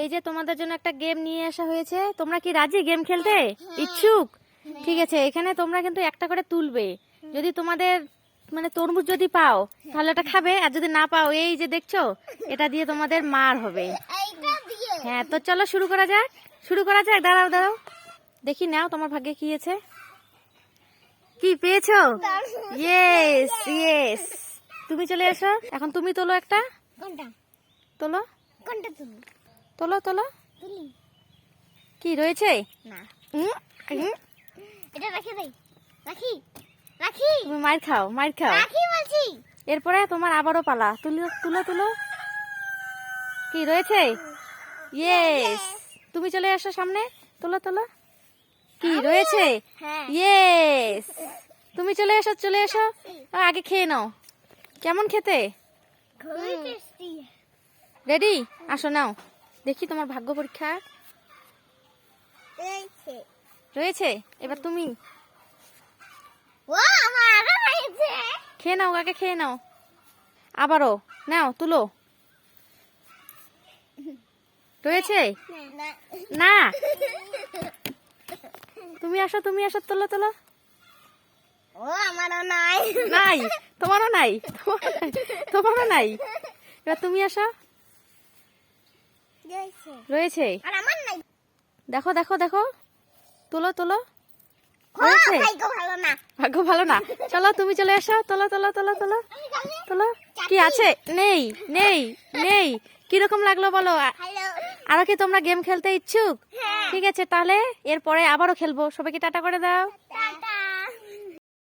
এই যে তোমাদের জন্য একটা গেম নিয়ে আসা হয়েছে। তোমরা কি রাজি গেম খেলতে? ইচ্ছুক? ঠিক আছে, এখানে তোমরা কিন্তু একটা করে তুলবে। যদি তোমাদের মানে তরমুজ যদি পাও তাহলে এটা খাবে, আর যদি না পাও এই যে দেখছো এটা দিয়ে তোমাদের মার হবে। হ্যাঁ, তো চলো শুরু করা যাক। দাঁড়াও দাঁড়াও, দেখি নাও তোমার ভাগ্যে কি আছে। কি পেয়েছো? ইয়েস ইয়েস, তুমি চলে এসো। এখন তুমি তোলো একটা। কোনটা? তোলো কোনটা তুমি? তোলো তোলো। তুলি কি রয়েছে? না, উম, উম, এটা রাখি দেই। রাখি রাখি তুমি মার খাও রাখি বলছি। এরপরে তোমার আবারও পালা। তুলো তুলো তুলো। কি রয়েছে? ইয়েস, তুমি চলে আসো সামনে। তোলো তোলো। কি রয়েছে? হ্যাঁ, ইয়েস, তুমি চলে এসো। আগে খেয়ে নাও। কেমন খেতে? খুবই টেস্টি। রেডি? আসো নাও দেখি তোমার ভাগ্য পরীক্ষা। এইছে রয়েছে, এবার তুমি ও আমার আরো রয়েছে। খেয়ে নাও, আগে খেয়ে নাও। আবারও নাও, তুলো। রয়েছে? না, না, তুমি আসো তোলো তোলো। ও আমারও নাই। নাই, তোমারও নাই। এবার তুমি আসো। রয়েছে, আর আমার নাই। দেখো দেখো দেখো। তোলো তোলো। ও রয়েছে? ভাগ্য ভালো না। ভাগ্য ভালো না। চলো তুমি চলে আসো। তোলো তোলো তোলো তোলো আমি খালি তোলো। কি আছে? নেই নেই নেই। কিরকম লাগলো বলো? হ্যালো। আরো কি তোমরা গেম খেলতে ইচ্ছুক? হ্যাঁ। ঠিক আছে, তাহলে এরপরে আবারও খেলবো। সবাইকে টাটা করে দাও। টাটা।